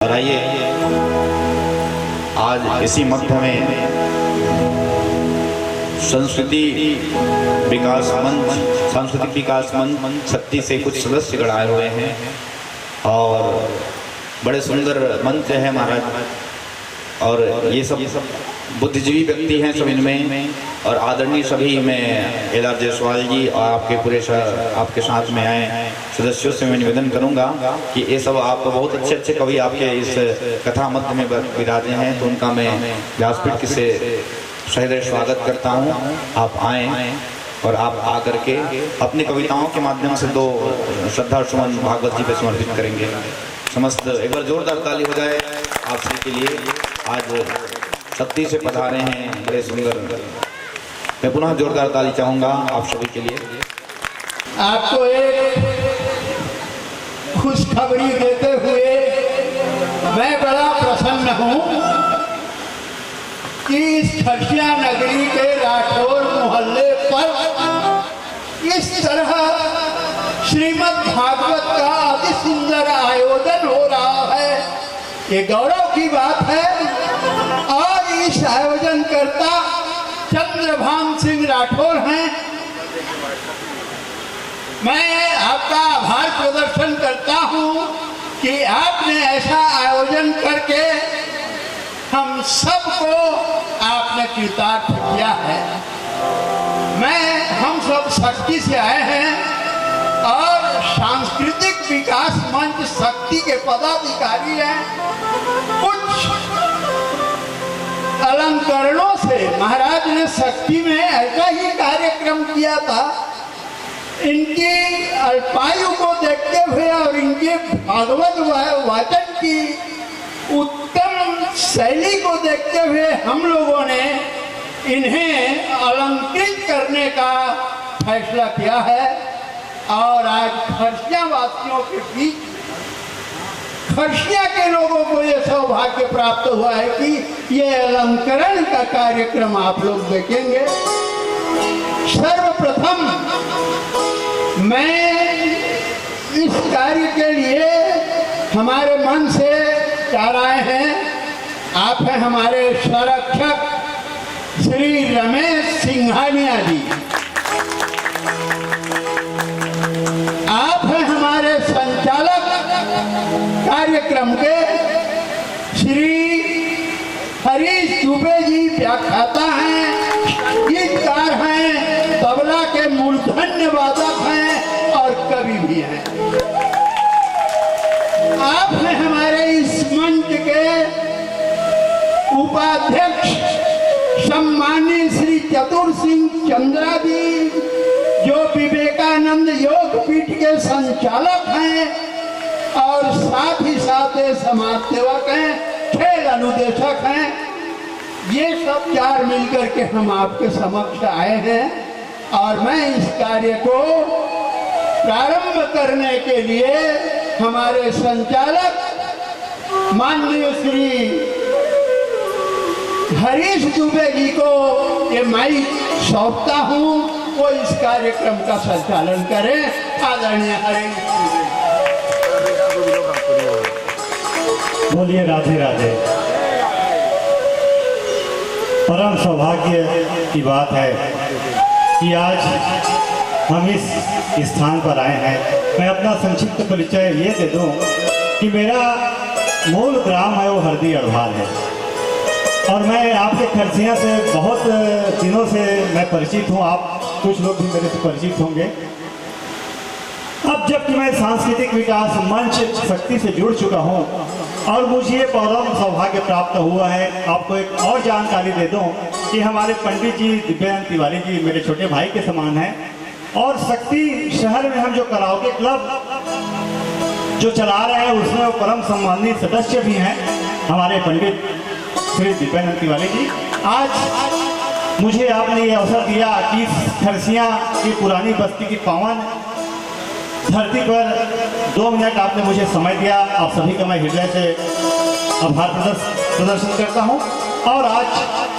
और आइए आज इसी मध्य में सांस्कृतिक विकास मंच शक्ति से कुछ सदस्य गढ़ाए हुए हैं और बड़े सुंदर मंच है महाराज। और ये सब बुद्धिजीवी व्यक्ति हैं सब इनमें, और आदरणीय सभी मैं एल.आर. जायसवाल जी और आपके पूरे आपके साथ में आए सदस्यों से मैं निवेदन करूंगा कि ये सब आप बहुत अच्छे कवि आपके इस कथा मध्य में विराजे हैं, तो उनका मैं व्यासपीठ से सहृदय स्वागत करता हूं। आप आएँ और आप आकर के अपनी कविताओं के माध्यम से दो श्रद्धा सुमन भागवत जी पे समर्पित करेंगे। समस्त एक बार जोरदार ताली हो जाए आप सभी के लिए। आज शक्ति से पधारे हैं बड़े सुंदर, मैं पुनः जोरदार ताली चाहूंगा आप सभी के लिए। आपको एक खुशखबरी देते हुए मैं बड़ा प्रसन्न हूं कि इस खरसिया नगरी के राठौर मोहल्ले पर इस तरह श्रीमद् भागवत का अति सुंदर आयोजन हो रहा है। ये गौरव की बात है। और इस आयोजन करता चंद्रभान सिंह राठौर हैं। मैं आपका आभार प्रदर्शन करता हूं कि आपने ऐसा आयोजन करके हम सबको आपने कृतार्थ किया है। हम सब शक्ति से आए हैं और सांस्कृतिक विकास मंच शक्ति के पदाधिकारी हैं। कुछ अलंकरणों से महाराज ने शक्ति में ऐसा ही कार्यक्रम किया था। इनकी अल्पायु को देखते हुए और इनके भागवत वाचन की उत्तम शैली को देखते हुए हम लोगों ने इन्हें अलंकृत करने का फैसला किया है। और आज खरसिया वासियों के बीच खरसिया के लोगों को ये सौभाग्य प्राप्त हुआ है कि ये अलंकरण का कार्यक्रम आप लोग देखेंगे। सर्वप्रथम मैं इस कार्य के लिए हमारे मन से चाह रहे हैं। आप हैं हमारे संरक्षक श्री रमेश सिंघानिया जी, आप हैं हमारे संचालक कार्यक्रम के श्री हरीश दुबे जी, व्याख्याता हैं, गीतकार हैं, तबला के मूर्धन्य वादक हैं और कवि भी हैं। आप हैं हमारे इस मंच के उपाध्यक्ष सम्मानीय श्री चतुर सिंह चंद्रा जी, जो विवेकानंद योग पीठ के संचालक हैं और साथ ही साथ समाज सेवक हैं, खेल अनुदेशक हैं। ये सब चार मिलकर के हम आपके समक्ष आए हैं और मैं इस कार्य को प्रारंभ करने के लिए हमारे संचालक माननीय श्री हरीश दुबे जी को ये माइक सौंपता हूँ, वो इस कार्यक्रम का संचालन करें। आदरणीय हरीश बोलिए राधे राधे। परम सौभाग्य की बात है कि आज हम इस स्थान पर आए हैं। मैं अपना संक्षिप्त परिचय ये दे दूं कि मेरा मूल ग्राम है वो हरदी अड़वाल है और मैं आपके खरसिया से बहुत दिनों से मैं परिचित हूँ। आप कुछ लोग भी मेरे से परिचित होंगे। अब जबकि मैं सांस्कृतिक विकास मंच शक्ति से जुड़ चुका हूँ और मुझे ये परम सौभाग्य प्राप्त हुआ है, आपको एक और जानकारी दे दूं कि हमारे पंडित जी दिव्यानंद तिवारी जी मेरे छोटे भाई के समान हैं और शक्ति शहर में हम जो कराओके क्लब जो चला रहे हैं उसमें वो परम सम्मानित सदस्य भी हैं हमारे पंडित श्री दिव्यानंद तिवारी जी। आज मुझे आपने ये अवसर दिया कि खरसिया की पुरानी बस्ती की पावन धरती पर 2 मिनट आपने मुझे समय दिया। आप सभी का मैं हृदय से आभार प्रदर्शन करता हूं और आज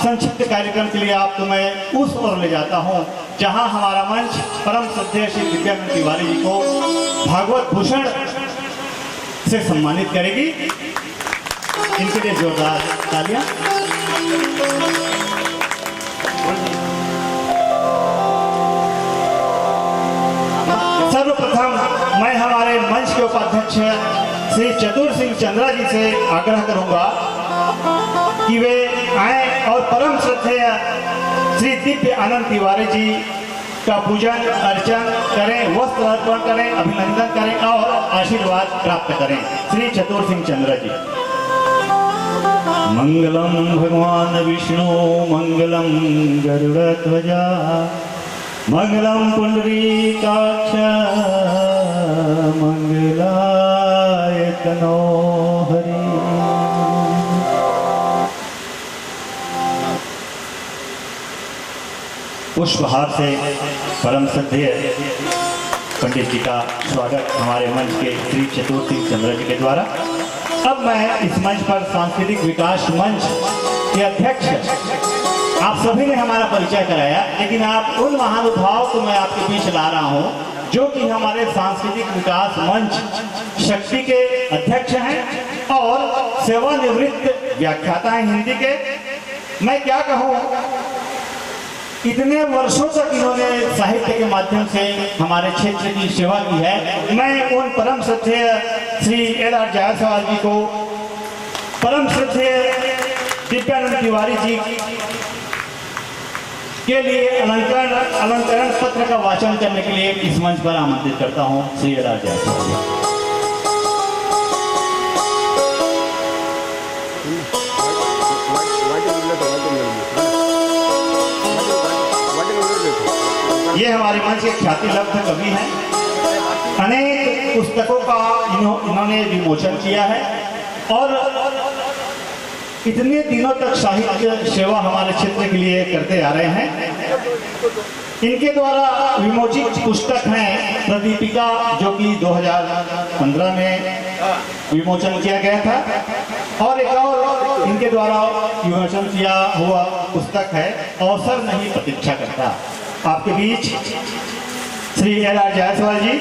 संक्षिप्त कार्यक्रम के लिए आपको मैं उस ओर ले जाता हूं जहां हमारा मंच परम श्रद्धेय श्री दिव्यानंद तिवारी जी को भागवत भूषण से सम्मानित करेगी। इनके लिए जोरदार तालियां। सर्वप्रथम मैं हमारे मंच के उपाध्यक्ष श्री चतुर सिंह चंद्रा जी से आग्रह करूंगा कि वे आए और परम श्रद्धेय श्री दिव्य आनंद तिवारी जी का पूजन अर्चन करें, वस्त्र अर्पण करें, अभिनंदन करें और आशीर्वाद प्राप्त करें। श्री चतुर सिंह चंद्रा जी। मंगलम भगवान विष्णु मंगलम गरुड़ध्वजा मंगलम पुंडरीकाक्ष मंगलाय तनो हरि। पुष्पहार से परम श्रद्धेय पंडित जी का स्वागत हमारे मंच के श्री चतुर सिंह चंद्रा जी के द्वारा। अब मैं इस मंच पर सांस्कृतिक विकास मंच के अध्यक्ष, आप सभी ने हमारा परिचय कराया, लेकिन आप उन महानुभाव को मैं आपके बीच ला रहा हूं जो कि हमारे सांस्कृतिक विकास मंच शक्ति के अध्यक्ष हैं और सेवानिवृत्त व्याख्याता हैं हिंदी के। मैं क्या कहूं, इतने वर्षों तक इन्होंने साहित्य के माध्यम से हमारे क्षेत्र की सेवा की है। मैं उन परम श्रद्धेय श्री एल.आर. जायसवाल जी को, परम श्रद्धेय दिव्यानंद तिवारी जी के लिए अलंकरण पत्र का वाचन करने के लिए इस मंच पर आमंत्रित करता हूं श्री एल.आर. जायसवाल जी। ये हमारे मंच के ख्याति लब्ध कवि हैं, अनेक पुस्तकों का इन्होंने विमोचन किया है और इतने दिनों तक साहित्य सेवा हमारे क्षेत्र के लिए करते आ रहे हैं। इनके द्वारा विमोचित पुस्तक हैं प्रदीपिका, जो कि 2015 में विमोचन किया गया था, और एक और इनके द्वारा विमोचन किया हुआ पुस्तक है अवसर नहीं प्रतीक्षा करता। आपके बीच श्री एल.आर. जायसवाल जी।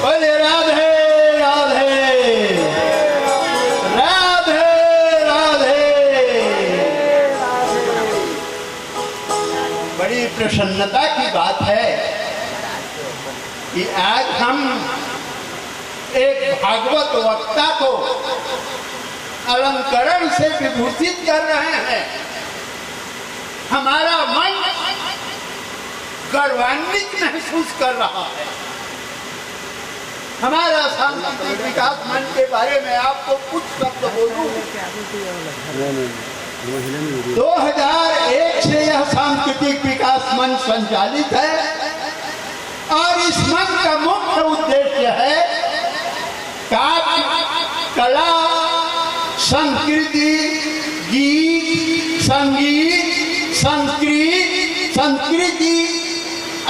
बोले राधे राधे राधे राधे। बड़ी प्रसन्नता की बात है कि आज हम एक भागवत वक्ता को अलंकरण से विभूषित कर रहे हैं। हमारा मन गौरवान्वित महसूस कर रहा है। हमारा सांस्कृतिक विकास मंच के बारे में आपको कुछ शब्द बोलूं। 2001 से यह सांस्कृतिक विकास मंच संचालित है और इस मंच का मुख्य उद्देश्य है काव्य, कला, संस्कृति, गीत, संगीत, संस्कृति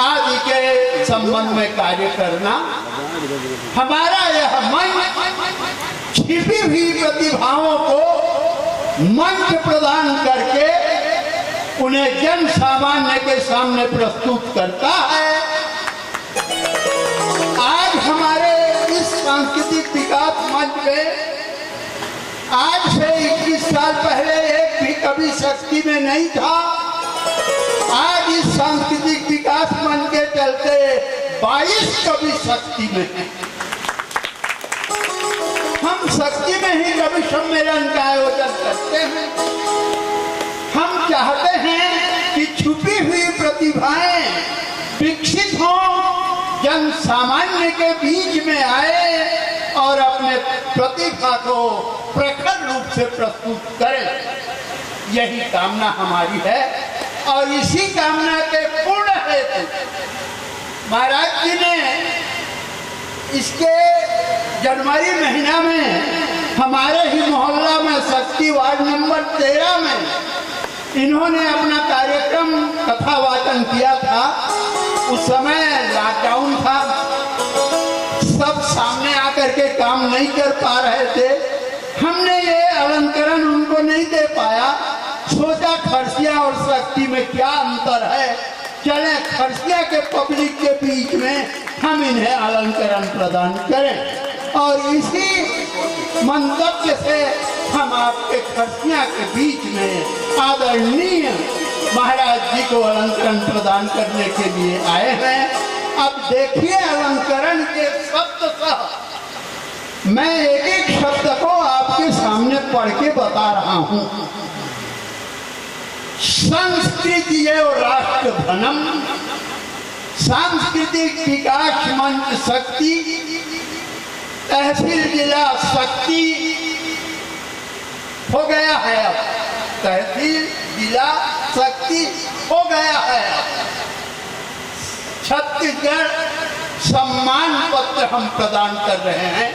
आदि के संबंध में कार्य करना। हमारा यह मंच छिपी हुई प्रतिभाओं को मंच प्रदान करके उन्हें जन सामान्य के सामने प्रस्तुत करता है। आज हमारे इस सांस्कृतिक विकास मंच में आज से 21 साल पहले एक भी कवि शक्ति में नहीं था। आज इस सांस्कृतिक विकास मंच के चलते 22 कवि शक्ति में हैं। हम शक्ति में ही कवि सम्मेलन का आयोजन करते हैं। हम चाहते हैं कि छुपी हुई प्रतिभाएं विकसित हों, जन सामान्य के बीच में आए और अपने प्रतिभा को प्रखर रूप से प्रस्तुत करें। यही कामना हमारी है और इसी कामना के पूर्ण हेतु महाराज जी ने इसके जनवरी महीना में हमारे ही मोहल्ला में शक्ति वार्ड नंबर 13 में इन्होंने अपना कार्यक्रम कथा वाचन किया था। उस समय लॉकडाउन था, सब सामने आकर के काम नहीं कर पा रहे थे, सोचा खरसिया और शक्ति में क्या अंतर है, चले खरसिया के पब्लिक के बीच में हम इन्हें अलंकरण प्रदान करें और इसी मंतव्य से हम आपके खरसिया के बीच में आदरणीय महाराज जी को अलंकरण प्रदान करने के लिए आए हैं। अब देखिए अलंकरण के शब्द सह मैं एक एक शब्द को आपके सामने पढ़ के बता रहा हूं। संस्कृति और राष्ट्र धनम, सांस्कृतिक विकास मंच शक्ति, तहसील जिला शक्ति हो गया है। अब तहसील जिला शक्ति हो गया है। छत्तीसगढ़ सम्मान पत्र हम प्रदान कर रहे हैं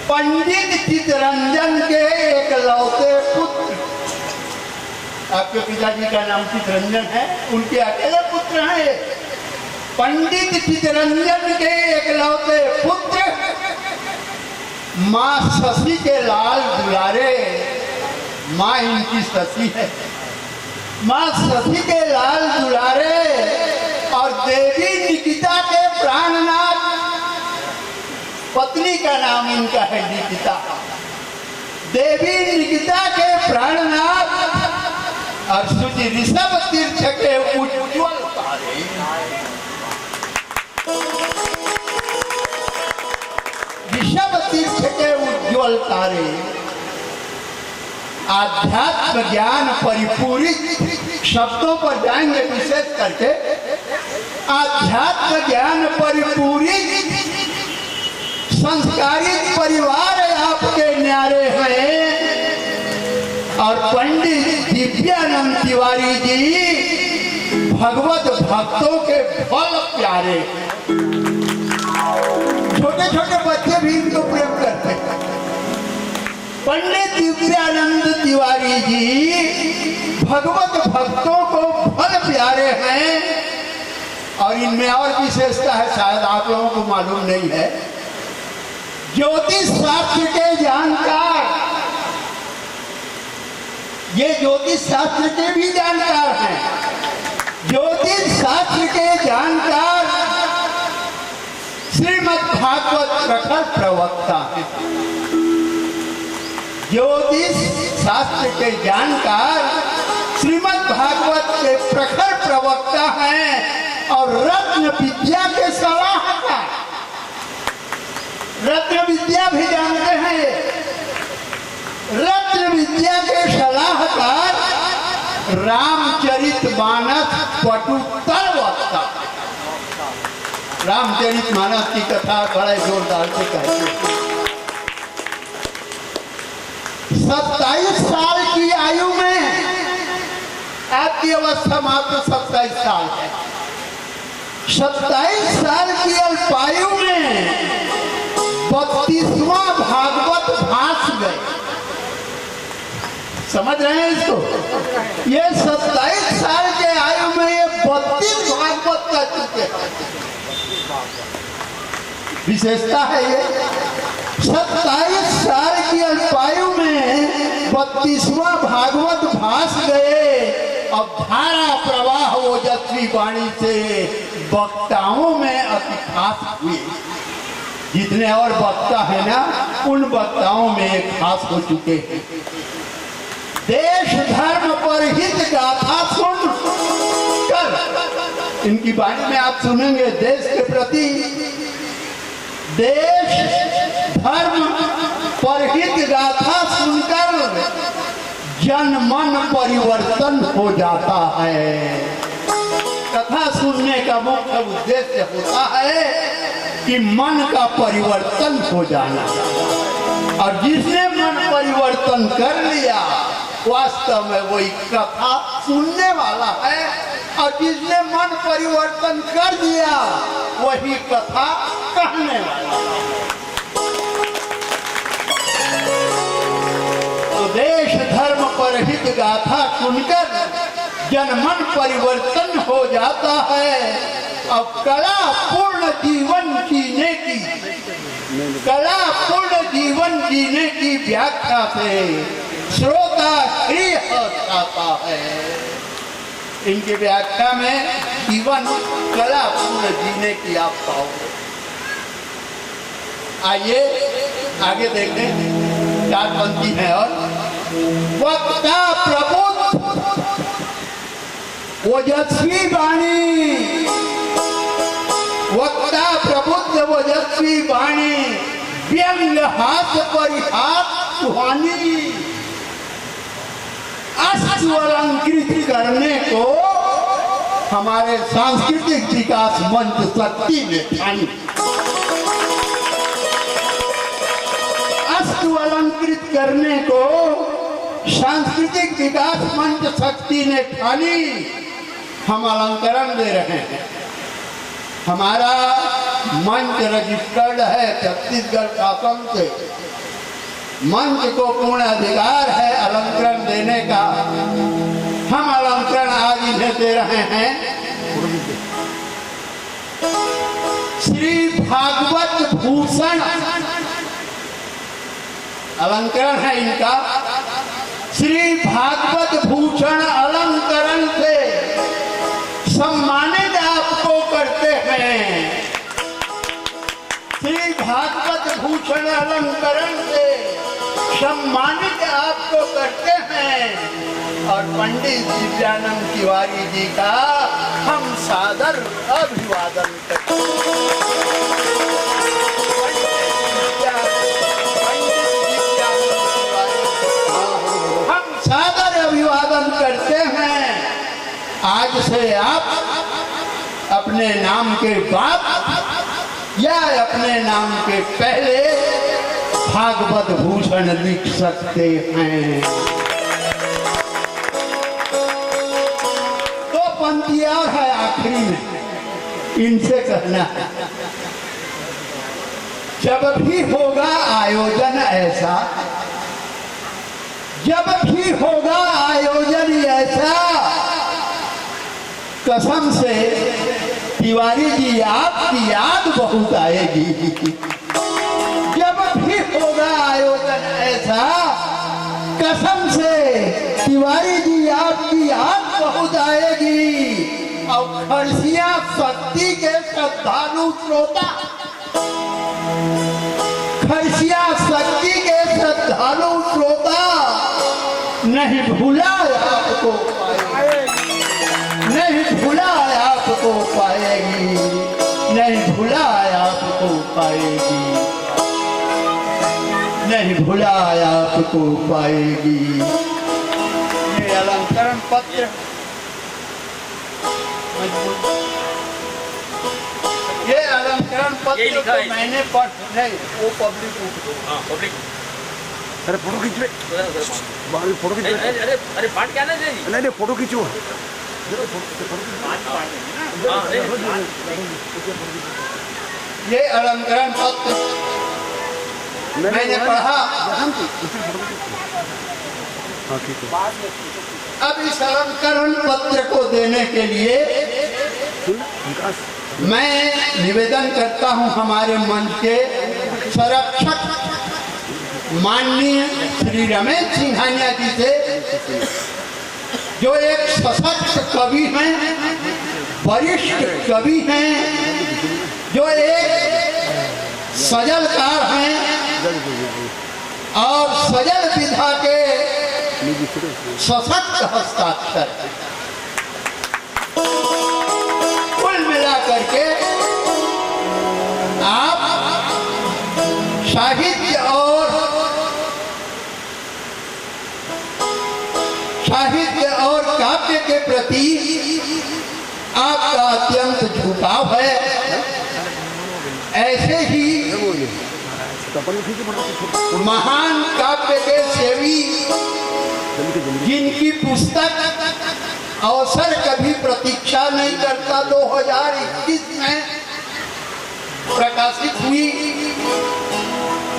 पंडित चितरंजन के एकलौते पुत्र, आपके पिताजी का नाम चितरंजन है, उनके अकेले पुत्र हैं। पंडित चितरंजन के एकलौते पुत्र माँ शशि के लाल दुलारे, माँ इनकी शशि है, माँ शशि के लाल दुलारे और देवी निकिता के प्राणनाथ, पत्नी का नाम इनका है निकिता। देवी निकिता के प्राणनाथ और श्री ऋषभ तीर्थ के उज्ज्वल तारे, ऋषभ तीर्थ के उज्ज्वल तारे आध्यात्म ज्ञान परिपूरित शब्दों पर जाएंगे विशेष करके। आध्यात्म ज्ञान परिपूरित संस्कारित परिवार आपके न्यारे हैं और पंडित दिव्यानंद तिवारी जी भगवत भक्तों के फल प्यारे। छोटे छोटे बच्चे भी इनको प्रेम करते हैं। पंडित दिव्यानंद तिवारी जी भगवत भक्तों को फल प्यारे हैं और इनमें और विशेषता है, शायद आप लोगों को मालूम नहीं है। ज्योतिष शास्त्र के जानकार, ये ज्योतिष शास्त्र के भी जानकार हैं। ज्योतिष शास्त्र के जानकार श्रीमद् भागवत प्रखर प्रवक्ता है। ज्योतिष शास्त्र के जानकार श्रीमद् भागवत के प्रखर प्रवक्ता हैं और रत्न विद्या के सलाहकार। रत्न विद्या भी जानते हैं। रत्न विद्या के सलाहकार रामचरितमानस पटुत्तर वक्ता। रामचरितमानस की कथा बड़े जोरदार से कहते हैं। 27 साल की आयु में, आपकी अवस्था मात्र 27 साल है। 27 साल की अल्पायु में 32वां भागवत भास गए। समझ रहे हैं इसको? ये 27 साल के आयु में ये 32 भागवत कर चुके। विशेषता है ये। 27 साल की अल्पायु में 32वां भागवत भास गए। अब धारा प्रवाह ओजस्वी वाणी से वक्ताओं में अति खास हुई। जितने और वक्ता है ना, उन वक्ताओं में खास हो चुके हैं। देश धर्म पर हित गाथा सुन कर, इनकी वाणी में आप सुनेंगे देश के प्रति, देश धर्म पर हित गाथा सुनकर जन मन परिवर्तन हो जाता है। कथा सुनने का मुख्य उद्देश्य होता है कि मन का परिवर्तन हो जाना, और जिसने मन परिवर्तन कर लिया वास्तव में वही कथा सुनने वाला है, और जिसने मन परिवर्तन कर दिया वही कथा कहने वाला है। तो देश धर्म पर हित गाथा सुनकर जनमन परिवर्तन हो जाता है। अब कला पूर्ण जीवन जीने की, कला पूर्ण जीवन जीने की व्याख्या से श्रोता गृह छाता है। इनकी व्याख्या में जीवन कला पूर्ण जीने की आप पाओगे। आइए आगे देखें, चार पंक्ति है। और वक्ता प्रबुद्ध ओजस्वी वाणी, वक्ता प्रबुद्ध ओजस्वी वाणी, व्यंग हाथ परिहास सुहानी, अस्तु अलंकृत करने को हमारे सांस्कृतिक विकास मंच शक्ति ने ठानी। अस्तु अलंकृत करने को सांस्कृतिक विकास मंच शक्ति ने ठानी। हम अलंकरण दे रहे हैं। हमारा मंच रजिस्टर्ड है छत्तीसगढ़ शासन से। मंच को पूर्ण अधिकार है अलंकरण देने का। हम अलंकरण आज इन्हें दे रहे हैं। श्री भागवत भूषण अलंकरण है इनका। श्री भागवत भूषण अलंकरण से सम्मानित आपको करते हैं। श्री भागवत भूषण अलंकरण से सम्मानित आपको करते हैं। और पंडित दिव्यानंद तिवारी जी का हम सादर अभिवादन करते हैं। हम सादर अभिवादन करते हैं। आज से आप अपने नाम के बाद या अपने नाम के पहले भागवत भूषण लिख सकते हैं। दो पंक्तियां है आखिरी में, इनसे कहना है। जब भी होगा आयोजन ऐसा, जब भी होगा आयोजन ऐसा, कसम से तिवारी जी आपकी याद बहुत आएगी। जब भी होगा आयोजन ऐसा, कसम से तिवारी जी आपकी याद बहुत आएगी। और खरसिया शक्ति के श्रद्धालु श्रोता, खरसिया शक्ति के श्रद्धालु श्रोता नहीं भूला आपको पाएगी, नहीं भूला आपको पाएगी, नहीं भूला आपको पाएगी, नहीं भूला आपको पाएगी। ये अलंकरण पत्र, ये अलंकरण पत्र तो मैंने पढ़ नहीं, वो पब्लिक अरे फोटो खींच ले, बाहर फोटो खींच ले। अरे अरे पाठ क्या ना नहीं फोटो खींचो। ये अलंकरण पत्र मैंने पढ़ा। अब इस अलंकरण पत्र को देने के लिए मैं निवेदन करता हूं हमारे मंच के संरक्षक माननीय श्री रमेश सिंघानिया जी से, जो एक सशक्त कवि हैं, वरिष्ठ कवि हैं, जो एक सजलकार हैं और सजल विधा के सशक्त हस्ताक्षर। कुल मिलाकर के आप साहित्य और काव्य के प्रति आपका अत्यंत झुकाव है। ऐसे ही महान काव्य के सेवी, जिनकी पुस्तक अवसर कभी प्रतीक्षा नहीं करता 2021 में प्रकाशित हुई,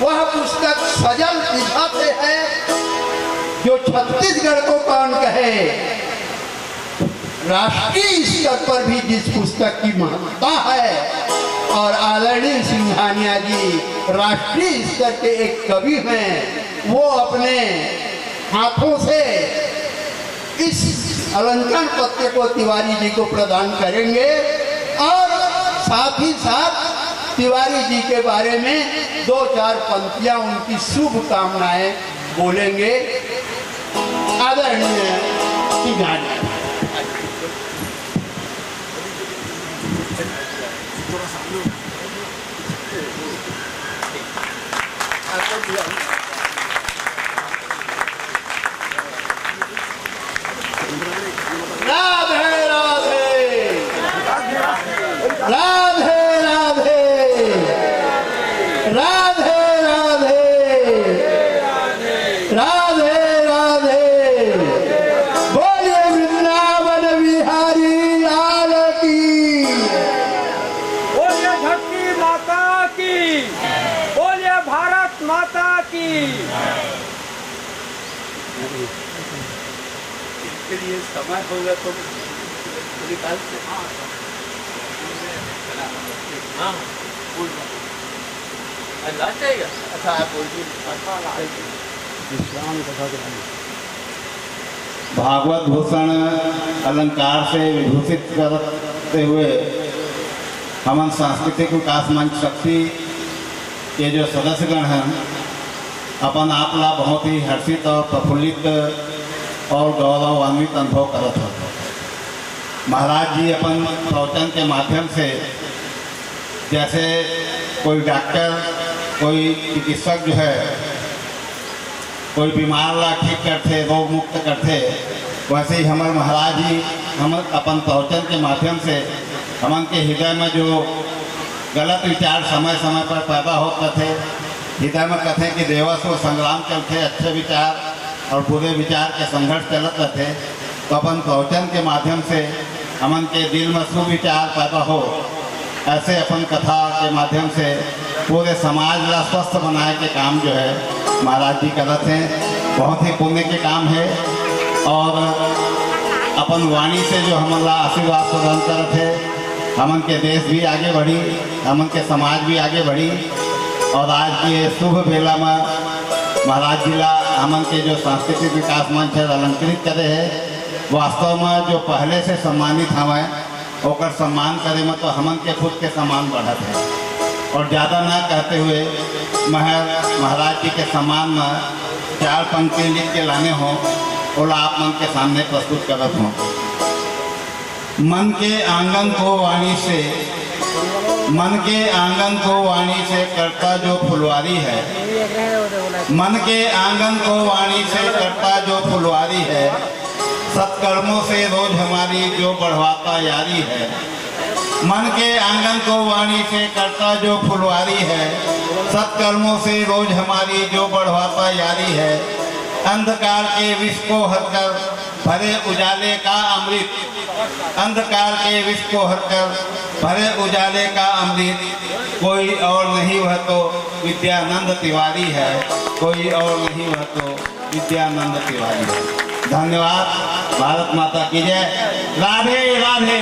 वह पुस्तक सजल विधा से है, जो छत्तीसगढ़ को कौन कहे, राष्ट्रीय स्तर पर भी जिस पुस्तक की महत्ता है। और आदरणीय सिंघानिया जी राष्ट्रीय स्तर के एक कवि हैं। वो अपने हाथों से इस अलंकरण पत्र को तिवारी जी को प्रदान करेंगे और साथ ही साथ तिवारी जी के बारे में 2-4 पंक्तियां उनकी शुभ कामनाएं बोलेंगे। आदरणीय सिंघानिया राधे राधे राधे राधे राधे राधे राधे राधे बोलिए वृंदावन बिहारी लाल की, बोलिए धरती माता की, बोलिए भारत माता की। के लिए समय होगा तो निकाल से अच्छा आप बोलिए। भागवत भूषण अलंकार से विभूषित करते हुए हमन सांस्कृतिक विकास मंच शक्ति के जो सदस्यगण हैं अपन आपला बहुत ही हर्षित और प्रफुल्लित और गौरवान्वित अनुभव करत हो। महाराज जी अपन प्रवचन के माध्यम से जैसे कोई डॉक्टर कोई चिकित्सक जो है कोई बीमार ला ठीक करते रोग मुक्त करते, वैसे ही हमारे महाराज जी हम अपन प्रवचन के माध्यम से हमन के हृदय में जो गलत विचार समय समय पर पैदा होते थे, हृदय में कथे कि देवस्व संग्राम चलते, अच्छे विचार और बुरे विचार के संघर्ष चलत रहते, तो अपन प्रवचन के माध्यम से हमन के दिल में सुविचार पैदा हो। ऐसे अपन कथा के माध्यम से पूरे समाज ला स्वस्थ बनाए के काम जो है महाराज जी करते हैं। बहुत ही पुण्य के काम है और अपन वाणी से जो हमन ला आशीर्वाद प्रदान करते हैं, हमन के देश भी आगे बढ़ी, हमन के समाज भी आगे बढ़ी। और आज के शुभ बेला में महाराज जी ला हमन के जो सांस्कृतिक विकास मंच है अलंकृत करे है। वास्तव में जो पहले से सम्मानित हमें ओकर सम्मान करे में तो हमन के खुद के सम्मान बढ़त है। और ज़्यादा ना कहते हुए महाराज जी के सम्मान में 4 पंक्ति लिख के लाने हो, ओला आप मन के सामने प्रस्तुत करत हो। मन के आंगन को वाणी से, मन के आंगन को वाणी से करता जो फुलवारी है, मन के आंगन को वाणी से करता जो फुलवारी है, सत्कर्मों से रोज हमारी जो बढ़वाता यारी है। मन के आंगन को वाणी से करता जो फुलवारी है, सत्कर्मों से रोज हमारी जो बढ़वाता यारी है। अंधकार के विष को हरकर भरे उजाले का अमृत, अंधकार के विष को हरकर भरे उजाले का अमृत, कोई और नहीं वह तो विद्यानंद तिवारी है, कोई और नहीं वह तो विद्यानंद तिवारी है। धन्यवाद। भारत माता की जय। राधे राधे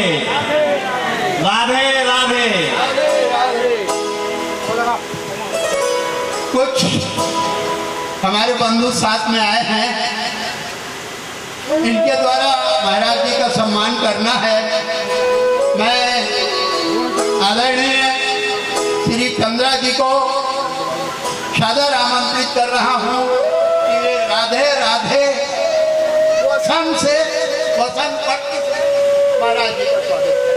राधे राधे। कुछ हमारे बंधु साथ में आए हैं, इनके द्वारा महाराज जी का सम्मान करना है। मैं आदरणीय श्री चंद्रा जी को सादर आमंत्रित कर रहा हूँ कि वे राधे राधे वसंत से वसंत पट्टी से महाराज जी का स्वागत करें।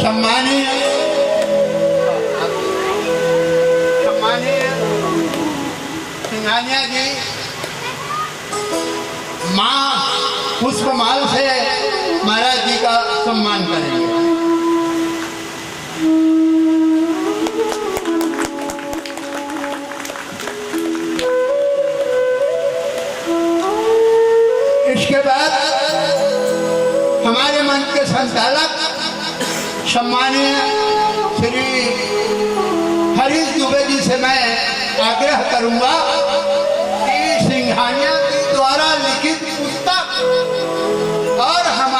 सम्मानीय सिंघानिया जी माँ पुष्पमाल से महाराज जी का सम्मान करेंगे। इसके बाद हमारे मंच के संचालक सम्मानीय श्री हरीश दुबे जी से मैं आग्रह करूंगा कि सिंघानिया जी द्वारा लिखित पुस्तक और हमारे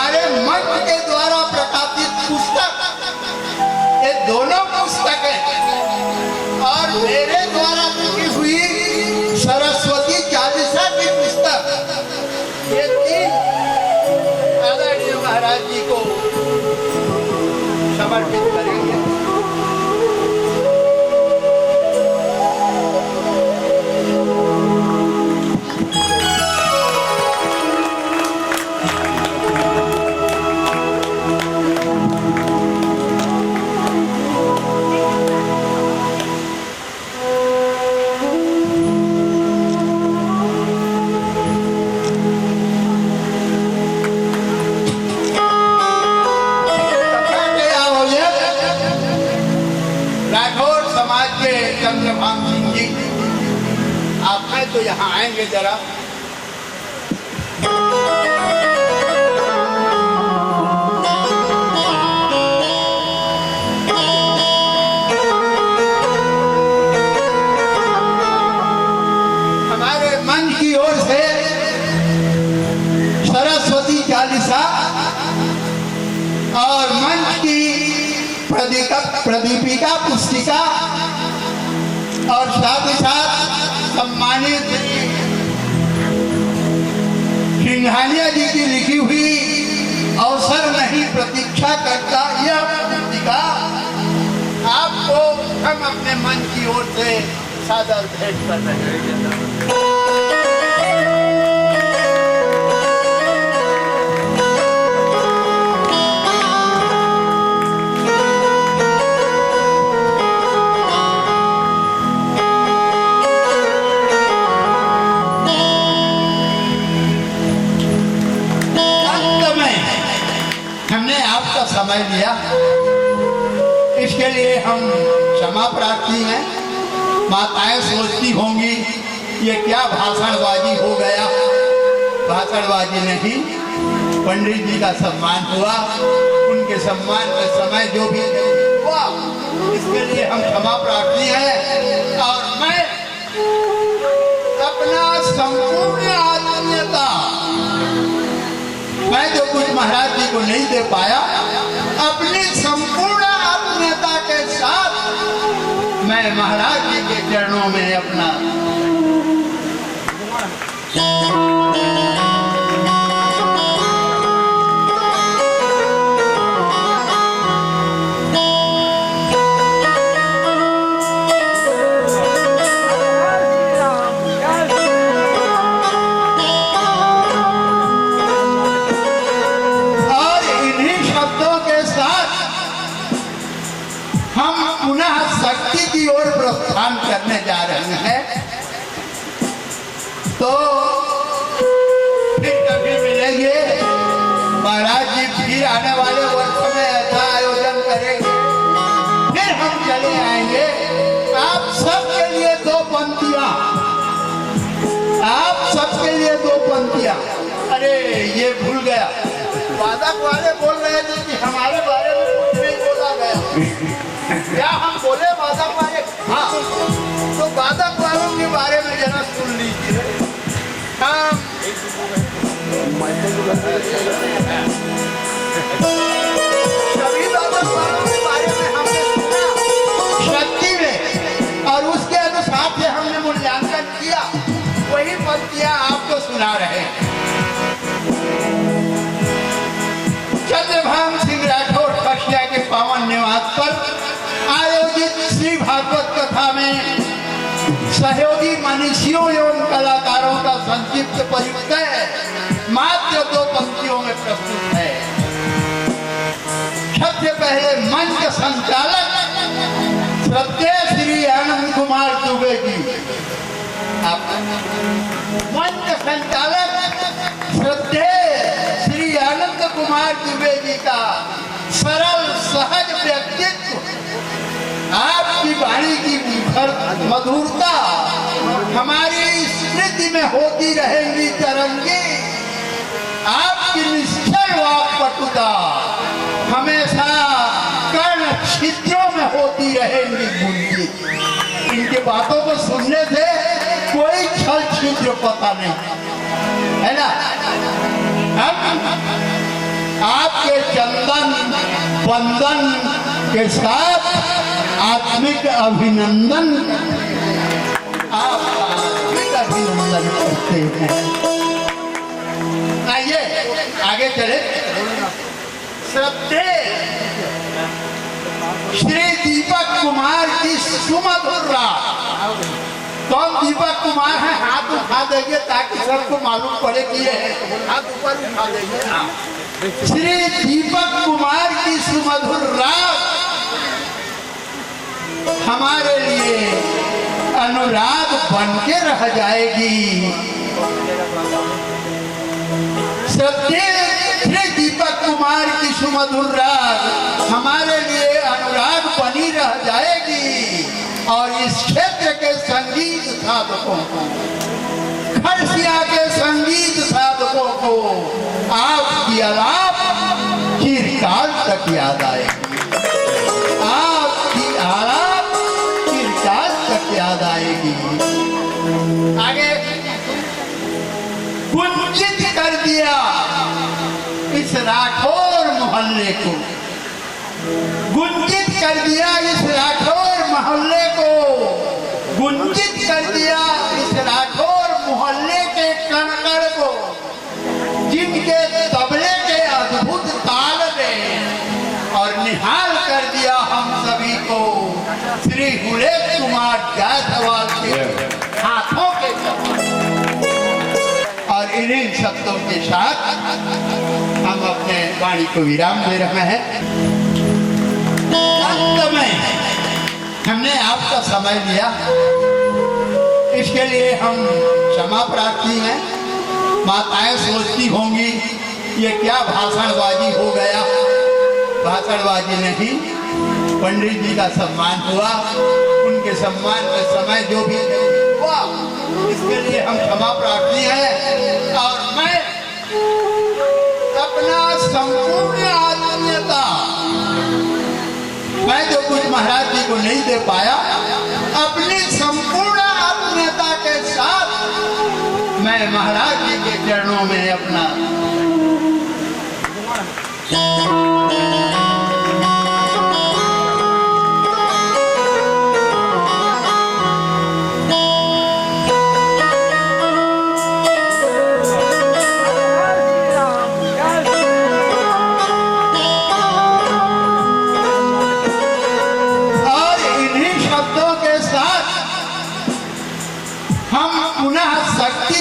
ये तीन आदरणीय महाराज जी को समर्पित करेंगे। चंद्रभान सिंह जी, आप में तो यहाँ आएंगे जरा। हमारे मंच की ओर से सरस्वती चालीसा और मंच की प्रदीपिका पुस्तिका और साथ ही साथ सम्मानित सिंघानिया जी की लिखी हुई अवसर नहीं प्रतीक्षा करता यह पुस्तिका आपको हम अपने मन की ओर से सादर भेंट कर रहे हैं। समय लिया, इसके लिए हम क्षमा प्रार्थी हैं। माताएं सोचती होंगी ये क्या भाषणबाजी हो गया। भाषणबाजी नहीं, पंडित जी का सम्मान हुआ, उनके सम्मान में समय जो भी हुआ इसके लिए हम क्षमा प्रार्थी हैं। और मैं अपना संपूर्ण आत्मीयता, मैं जो कुछ महाराज जी को नहीं दे पाया, अपनी संपूर्ण आत्मीयता के साथ मैं महाराज जी के चरणों में अपना प्रस्थान करने जा रहे हैं। तो फिर कभी मिलेंगे महाराज जी, फिर आने वाले वर्ष में ऐसा आयोजन करेंगे, फिर हम चले आएंगे। आप सबके लिए दो पंक्तियां, आप सबके लिए दो पंक्तियां। अरे ये भूल गया, वादक वाले बोल रहे थे कि हमारे बारे में कुछ नहीं बोला गया। क्या हम बोले वादक वाले? हाँ, तो वादक वालों के बारे में जरा सुन लीजिए। हाँ, सभी वादक वालों के बारे में हमने सुना शक्ति में, और उसके अनुसार से हमने मूल्यांकन किया। वही पंक्तियां आपको सुना रहे हैं। चंद्रभान सिंह राठौर कशिया के पावन निवास पर आयोजित श्री भागवत कथा में सहयोगी मनीषियों एवं कलाकारों का संक्षिप्त परिचय मात्र दो पंक्तियों में प्रस्तुत है। सबसे पहले मंच संचालक श्रद्धेय श्री आनंद कुमार दुबे जी, मंच संचालक श्रद्धेय श्री आनंद कुमार दुबे जी का सरल सहज व्यक्तित्व, आपकी वाणी की मधुरता हमारी स्मृति में होती रहेंगी तरंगी। आपकी निश्चय वाक्पटुता हमेशा कर्ण छिद्रों में होती रहेंगी गूंजी। इनकी बातों को सुनने से कोई छल छिद्र पता नहीं, है ना। आपके चंदन वंदन के साथ आत्मिक अभिनंदन, आपका आत्मिक अभिनंदन करते हैं। आगे चले। श्रद्धे श्री दीपक कुमार की सुमधुर राग। कौन दीपक कुमार है? हाथ उठा देंगे ताकि सबको मालूम पड़े कि ये है। हाथ ऊपर उठा देंगे। श्री दीपक कुमार की सुमधुर राग हमारे लिए अनुराग बन के रह जाएगी। श्रद्धेय श्री दीपक कुमार की सुमधुर राग हमारे लिए अनुराग बनी रह जाएगी। और इस क्षेत्र के संगीत साधकों को, खरसिया के संगीत साधकों को आपकी आलाप चिरकाल तक याद आएगी। आपकी आलाप चिरकाल तक याद आएगी। आगे गुंजित कर दिया इस राठौर मोहल्ले को, गुंजित कर दिया इस राठौर मोहल्ले को, गुंजित कर दिया इस राठौर मोहल्ले के कण-कण को, जिनके तबले के अद्भुत ताल ने और निहाल कर दिया हम सभी को श्री गुलेब कुमार जायसवाल के हाथों के। और इन्हीं शब्दों के साथ हम अपने वाणी को विराम दे रहे हैं। अंत में हमने आपका समय लिया, इसके लिए हम क्षमा प्रार्थी हैं। माताएं सोचती होंगी ये क्या भाषणबाजी हो गया। भाषणबाजी नहीं, पंडित जी का सम्मान हुआ, उनके सम्मान में समय जो भी हुआ इसके लिए हम क्षमा प्रार्थी हैं। और मैं अपना संपूर्ण आत्मीयता, मैं जो कुछ महाराज जी को नहीं दे पाया, अपनी संपूर्ण आत्मीयता के साथ मैं महाराज जी के चरणों में अपना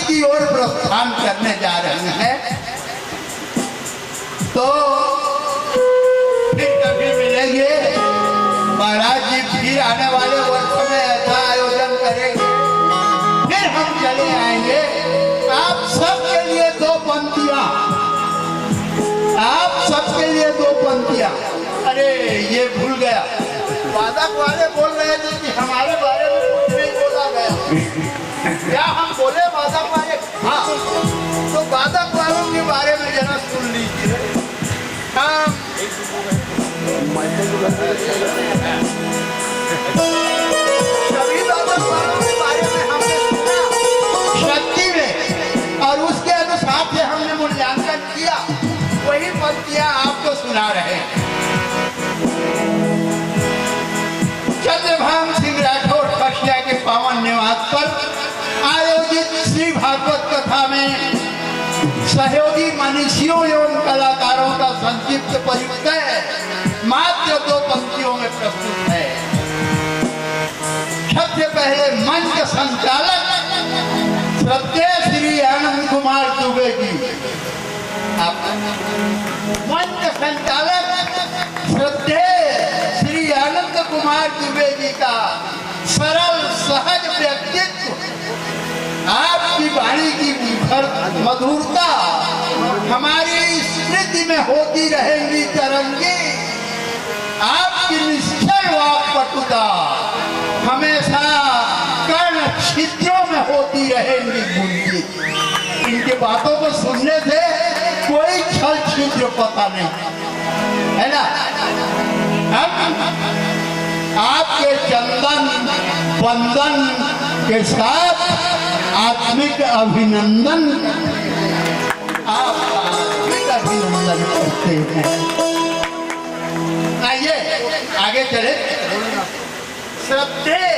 की ओर प्रस्थान करने जा रहे हैं। तो फिर कभी मिलेंगे, महाराज जी फिर आने वाले वर्षों में ऐसा आयोजन करेंगे, फिर हम चले आएंगे। आप सबके लिए दो पंक्तियां, आप सबके लिए दो पंक्तियां। अरे ये भूल गया, वादक वाले बोल रहे थे कि हमारे बारे में कुछ नहीं बोला गया। क्या हम बोले वादक वाले? हाँ, तो वादक वालों के बारे में जरा सुन लीजिए। सभी वादक वालों के बारे में हमने सुना शक्ति में, और उसके अनुसार से हमने मूल्यांकन किया। वही पंक्तियां आपको सुना रहे हैं। चंद्रभान सिंह राठौर खरसिया के पावन निवास पर आयोजित श्री भागवत कथा में सहयोगी मनीषियों एवं कलाकारों का संक्षिप्त परिचय मात्र दो पंक्तियों में प्रस्तुत है। सबसे पहले मंच संचालक श्रद्धेय श्री आनंद कुमार दुबे जी, मंच संचालक श्रद्धेय श्री आनंद कुमार दुबे जी का सरल सहज व्यक्तित्व, आपकी वाणी की मधुरता हमारी स्मृति में होती रहेंगी तरंगी। आपकी निश्चल वाक्पटुता हमेशा कर्ण छिद्रों में होती रहेंगी गूंजी। इनकी बातों को सुनने से कोई छल छिद्र पता नहीं है ना। आपके चंदन बंदन के साथ आत्मिक अभिनंदन, आपका आत्मिक अभिनंदन करते हैं। आइए आगे चले। श्रद्धेय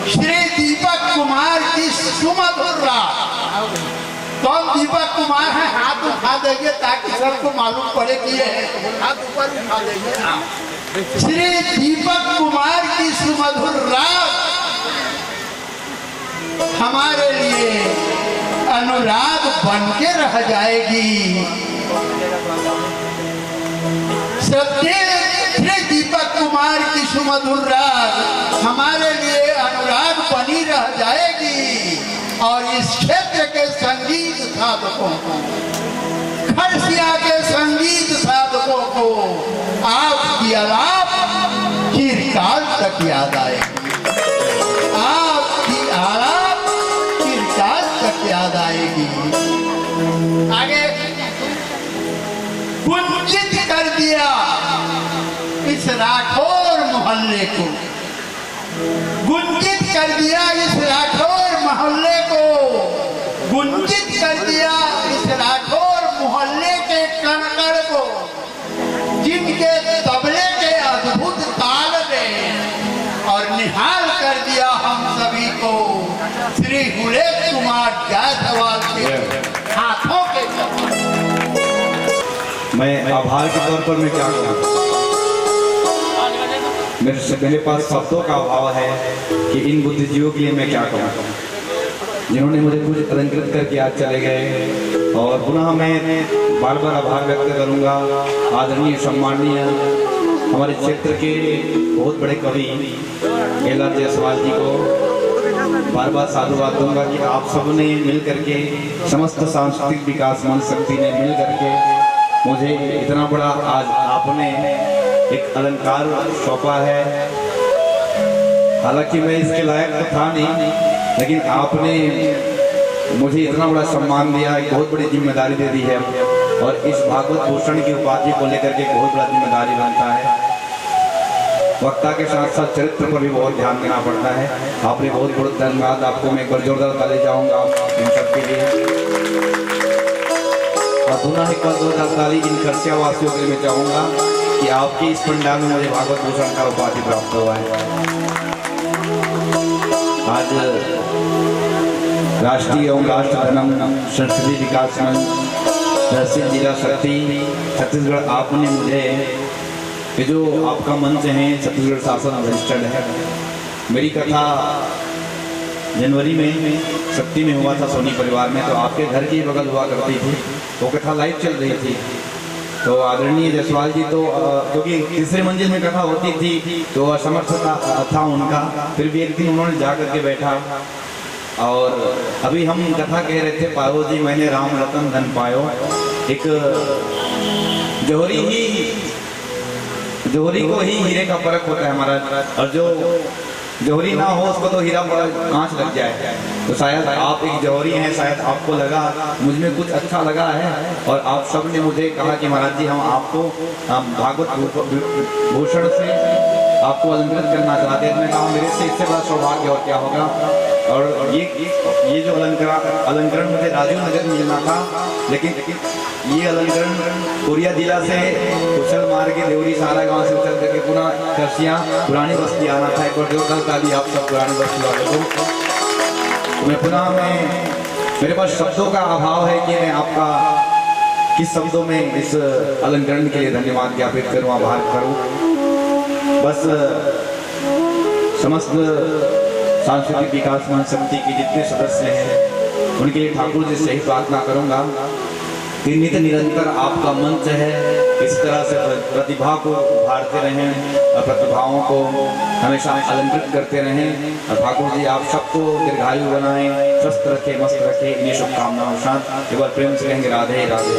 श्री दीपक कुमार की सुमधुर राग कौन दीपक कुमार है? हाथ उठा देंगे ताकि सबको मालूम पड़े कि ये है। हाथ ऊपर उठा देंगे। हाँ। श्री दीपक कुमार की सुमधुर राग हमारे लिए अनुराग बन के रह जाएगी। श्री दीपक कुमार की सुमधुर राग हमारे लिए अनुराग बनी रह जाएगी और इस क्षेत्र के संगीत साधकों को, खरसिया के संगीत साधकों को आपकी आलाप चिरकाल तक याद आएगी। आपकी आलाप चिरकाल तक याद आएगी। आगे गुंजित कर दिया इस राठौर मोहल्ले को, गुंजित कर दिया इस राठौर मोहल्ले को, गुंजित कर दिया इस राठौर मोहल्ले के कण-कण को, जिनके तबले के अद्भुत ताल ने और निहाल कर दिया हम सभी को श्री हुलेश कुमार जायसवाल के हाथों के। मैं आभार के तौर पर मैं क्या कहूँ, मेरे पास शब्दों का अभाव है कि इन बुद्धिजीवियों के लिए मैं क्या कहूँ, जिन्होंने मुझे कुछ अलंकृत करके आज चले गए। और पुनः मैं बार बार आभार व्यक्त करूँगा आदरणीय सम्माननीय हमारे क्षेत्र के बहुत बड़े कवि एला जायसवाल जी को बार बार साधुवाद दूंगा कि आप सबने मिल करके, समस्त सांस्कृतिक विकास मंच शक्ति ने मिल करके मुझे इतना बड़ा आज आपने एक अलंकार सौंपा है। हालांकि मैं इसके लायक तो था नहीं, लेकिन आपने मुझे इतना बड़ा सम्मान दिया, एक बहुत बड़ी जिम्मेदारी दे दी है और इस भागवत भूषण की उपाधि को लेकर के बहुत बड़ा जिम्मेदारी बनता है। वक्ता के साथ साथ चरित्र पर भी बहुत ध्यान देना पड़ता है। आपने बहुत बहुत धन्यवाद, आपको मैं एक बार जोरदार ताली जाऊँगा इन सबके लिए। और पुनः एक बार जोरदार ताली इन खरसिया वासियों के लिए मैं चाहूँगा कि आपके इस पंडाल में मुझे भागवत भूषण का उपाधि प्राप्त हुआ है। आज राष्ट्रीय एवं राष्ट्र धर्म संस्कृति विकास मंच तहसील जिला शक्ति छत्तीसगढ़, आपने मुझे ये जो आपका मंच है छत्तीसगढ़ शासन रजिस्टर्ड है। मेरी कथा जनवरी में शक्ति में हुआ था सोनी परिवार में, तो आपके घर की बगल हुआ करती थी, वो कथा लाइव चल रही थी। तो आदरणीय जायसवाल जी तो क्योंकि तीसरे मंजिल में कथा होती थी तो असमर्थ था उनका, फिर भी एक दिन उन्होंने जा करके बैठा और अभी हम कथा कह रहे थे, पायो जी मैंने राम रतन धन पायो। एक जोहरी को ही हीरे का फर्क होता है हमारा, और जो जौहरी ना हो उसको तो हीरा कांच लग जाए। तो शायद आप एक जौहरी हैं, शायद आपको लगा मुझ में कुछ अच्छा लगा है और आप सब ने मुझे कहा कि महाराज जी हम आपको भागवत भूषण से आपको अलंकृत करना चाहते हैं। मैं कहा मेरे से इससे बड़ा सौभाग्य और क्या होगा। और ये जो अलंकरण मुझे राजीव नगर में मिलना था, लेकिन ये अलंकरण कोरिया जिला से कुशल मार्ग के देवरी सारा गांव से उतर करके पुनः खरसिया पुरानी बस्ती आना था। एक बार जोरदार ताली आप सब पुरानी बस्ती वाले को। मैं पुनः मेरे पास शब्दों का अभाव है कि मैं आपका किस शब्दों में इस अलंकरण के लिए धन्यवाद ज्ञापित करूँ, आभार करूँ। बस समस्त सांस्कृतिक विकास मंच समिति के जितने सदस्य हैं उनके लिए ठाकुर जी से ही प्रार्थना करूंगा कि नित निरंतर आपका मंच है, इस तरह से प्रतिभा को उभारते रहें और प्रतिभाओं को हमेशा अलंकृत करते रहें। और ठाकुर जी आप सबको दीर्घायु बनाएं, स्वस्थ रखें, मस्त रखें। इन्हीं शुभकामनाओं के साथ एक बार प्रेम से कहेंगे राधे राधे।